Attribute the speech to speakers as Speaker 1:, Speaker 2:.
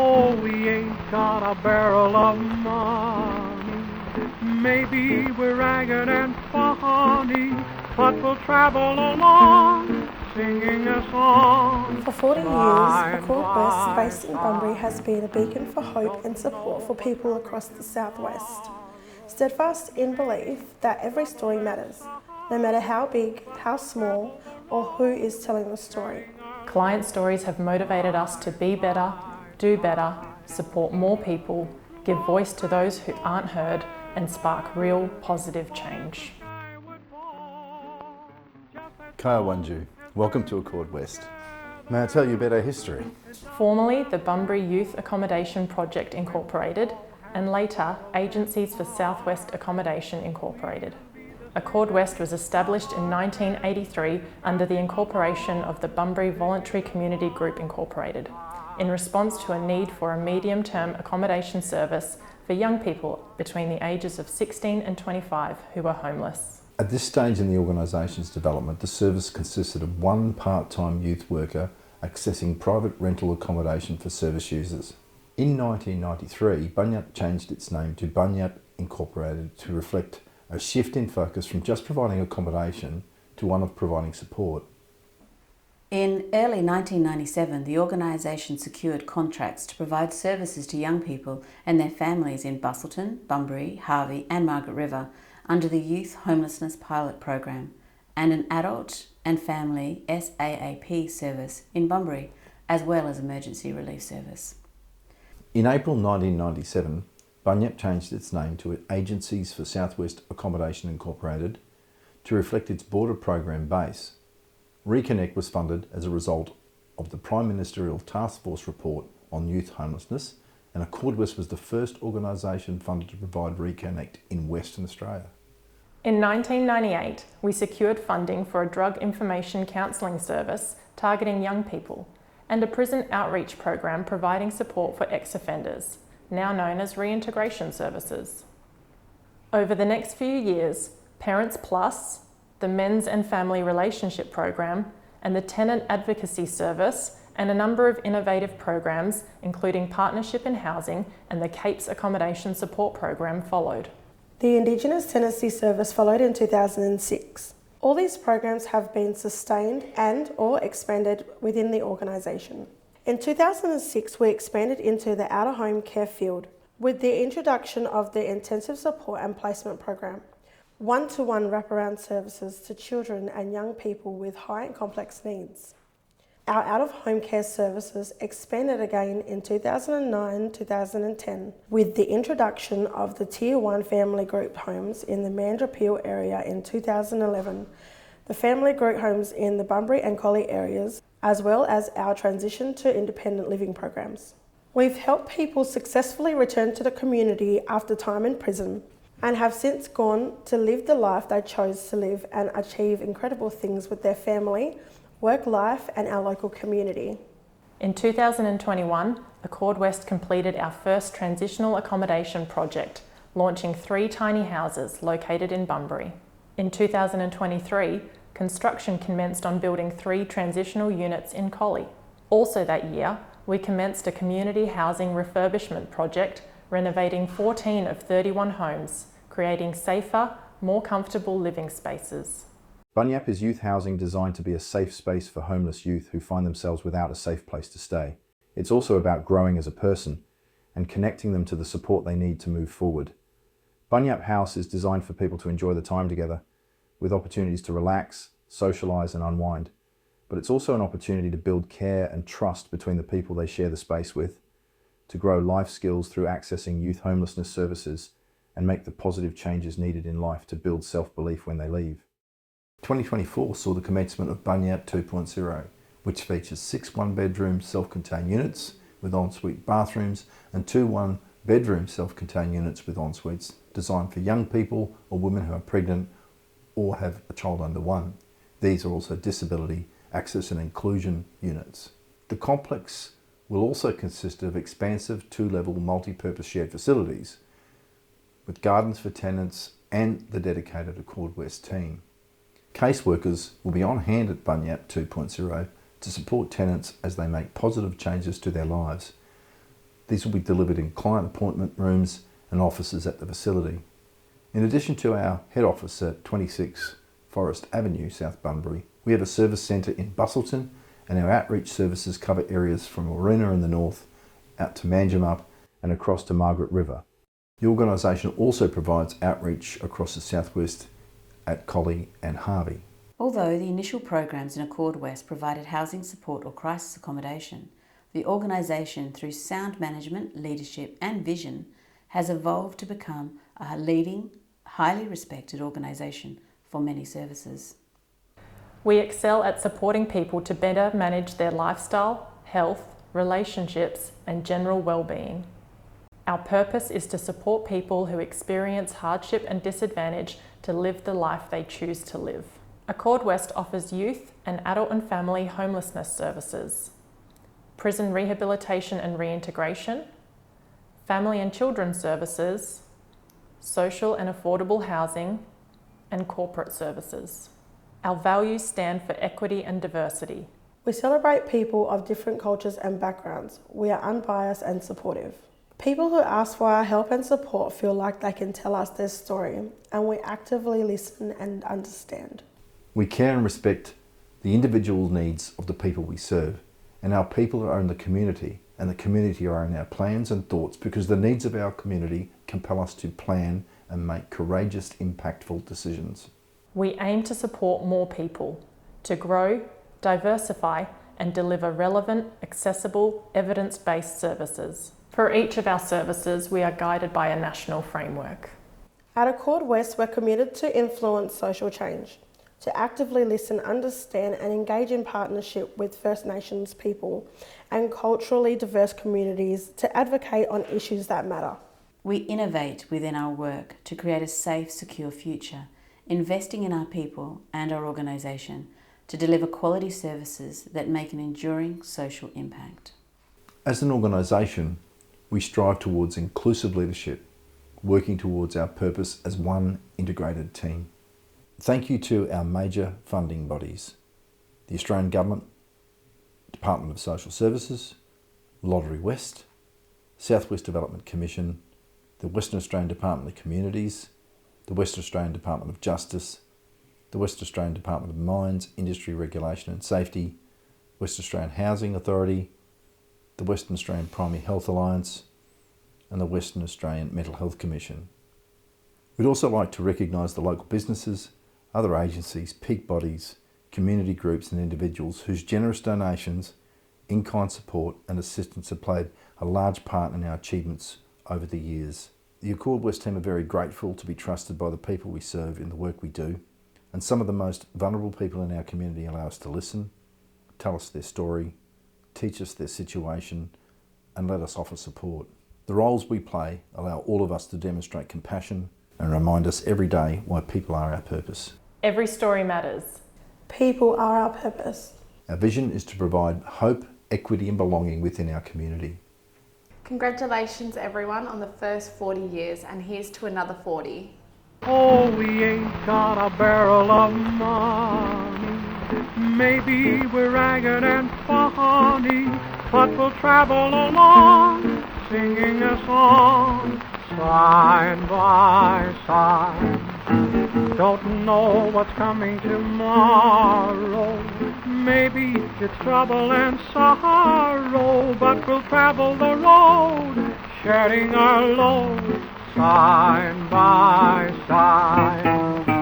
Speaker 1: Oh, we ain't got a barrel of money. Maybe we're ragged and funny, but we'll travel along singing a song.
Speaker 2: For 40 years, Accord West, based in Bunbury, has been a beacon for hope and support for people across the southwest. Steadfast in belief that every story matters, no matter how big, how small, or who is telling the story.
Speaker 3: Client stories have motivated us to be better, do better, support more people, give voice to those who aren't heard, and spark real positive change.
Speaker 4: Kaya Wanju, welcome to Accord West. May I tell you about our history?
Speaker 3: Formerly the Bunbury Youth Accommodation Project Incorporated, and later Agencies for Southwest Accommodation Incorporated. Accord West was established in 1983 under the incorporation of the Bunbury Voluntary Community Group Incorporated, in response to a need for a medium-term accommodation service for young people between the ages of 16 and 25 who were homeless.
Speaker 4: At this stage in the organisation's development, the service consisted of one part-time youth worker accessing private rental accommodation for service users. In 1993, Bunyip changed its name to Bunyip Incorporated to reflect a shift in focus from just providing accommodation to one of providing support.
Speaker 5: In early 1997, the organisation secured contracts to provide services to young people and their families in Busselton, Bunbury, Harvey and Margaret River under the Youth Homelessness Pilot Program, and an adult and family SAAP service in Bunbury, as well as emergency relief service.
Speaker 4: In April 1997, Bunyip changed its name to Agencies for Southwest Accommodation Incorporated to reflect its border program base. Reconnect was funded as a result of the Prime Ministerial Task Force report on youth homelessness, and Accord West was the first organisation funded to provide Reconnect in Western Australia.
Speaker 3: In 1998, we secured funding for a drug information counselling service targeting young people and a prison outreach program providing support for ex-offenders, now known as reintegration services. Over the next few years, Parents Plus, the Men's and Family Relationship Program, and the Tenant Advocacy Service, and a number of innovative programs, including Partnership in Housing and the CAPES Accommodation Support Program, followed.
Speaker 2: The Indigenous Tenancy Service followed in 2006. All these programs have been sustained and/or expanded within the organisation. In 2006, we expanded into the out-of-home care field with the introduction of the Intensive Support and Placement Program, one-to-one wraparound services to children and young people with high and complex needs. Our out-of-home care services expanded again in 2009-2010 with the introduction of the Tier 1 family group homes in the Mandurah Peel area in 2011, the family group homes in the Bunbury and Collie areas, as well as our transition to independent living programs. We've helped people successfully return to the community after time in prison and have since gone to live the life they chose to live and achieve incredible things with their family, work life and our local community.
Speaker 3: In 2021, Accord West completed our first transitional accommodation project, launching 3 tiny houses located in Bunbury. In 2023, construction commenced on building 3 transitional units in Collie. Also that year, we commenced a community housing refurbishment project, renovating 14 of 31 homes, creating safer, more comfortable living spaces.
Speaker 4: Bunyip is youth housing designed to be a safe space for homeless youth who find themselves without a safe place to stay. It's also about growing as a person and connecting them to the support they need to move forward. Bunyip House is designed for people to enjoy the time together, with opportunities to relax, socialise and unwind. But it's also an opportunity to build care and trust between the people they share the space with, to grow life skills through accessing youth homelessness services and make the positive changes needed in life to build self-belief when they leave. 2024 saw the commencement of Bunyip 2.0, which features 6 one-bedroom self-contained units with ensuite bathrooms and 2 one-bedroom self-contained units with ensuites designed for young people or women who are pregnant or have a child under 1. These are also disability, access and inclusion units. The complex will also consist of expansive 2-level multi-purpose shared facilities with gardens for tenants and the dedicated Accord West team. Caseworkers will be on hand at Bunyip 2.0 to support tenants as they make positive changes to their lives. These will be delivered in client appointment rooms and offices at the facility. In addition to our head office at 26 Forest Avenue, South Bunbury, we have a service centre in Busselton, and our outreach services cover areas from Warina in the north out to Manjimup and across to Margaret River. The organisation also provides outreach across the southwest at Collie and Harvey.
Speaker 5: Although the initial programs in Accord West provided housing support or crisis accommodation, the organisation, through sound management, leadership and vision, has evolved to become a leading, highly respected organisation for many services.
Speaker 3: We excel at supporting people to better manage their lifestyle, health, relationships and general well-being. Our purpose is to support people who experience hardship and disadvantage to live the life they choose to live. Accord West offers youth and adult and family homelessness services, prison rehabilitation and reintegration, family and children services, social and affordable housing, and corporate services. Our values stand for equity and diversity.
Speaker 2: We celebrate people of different cultures and backgrounds. We are unbiased and supportive. People who ask for our help and support feel like they can tell us their story, and we actively listen and understand.
Speaker 4: We care and respect the individual needs of the people we serve, and our people are in the community, and the community are in our plans and thoughts, because the needs of our community compel us to plan and make courageous, impactful decisions.
Speaker 3: We aim to support more people, to grow, diversify, and deliver relevant, accessible, evidence-based services. For each of our services, we are guided by a national framework.
Speaker 2: At Accord West, we're committed to influence social change, to actively listen, understand and engage in partnership with First Nations people and culturally diverse communities to advocate on issues that matter.
Speaker 5: We innovate within our work to create a safe, secure future, investing in our people and our organisation to deliver quality services that make an enduring social impact.
Speaker 4: As an organisation, we strive towards inclusive leadership, working towards our purpose as one integrated team. Thank you to our major funding bodies, the Australian Government, Department of Social Services, Lottery West, South West Development Commission, the Western Australian Department of Communities, the Western Australian Department of Justice, the Western Australian Department of Mines, Industry Regulation and Safety, Western Australian Housing Authority, the Western Australian Primary Health Alliance and the Western Australian Mental Health Commission. We'd also like to recognise the local businesses, other agencies, peak bodies, community groups and individuals whose generous donations, in-kind support and assistance have played a large part in our achievements over the years. The Accord West team are very grateful to be trusted by the people we serve in the work we do, and some of the most vulnerable people in our community allow us to listen, tell us their story, teach us their situation and let us offer support. The roles we play allow all of us to demonstrate compassion and remind us every day why people are our purpose.
Speaker 3: Every story matters.
Speaker 2: People are our purpose.
Speaker 4: Our vision is to provide hope, equity and belonging within our community.
Speaker 6: Congratulations everyone on the first 40 years, and here's to another 40.
Speaker 1: Oh, we ain't got a barrel of money. Maybe we're ragged and funny, but we'll travel along, singing a song, side by side. Don't know what's coming tomorrow. Maybe it's trouble and sorrow, but we'll travel the road, sharing our load, side by side.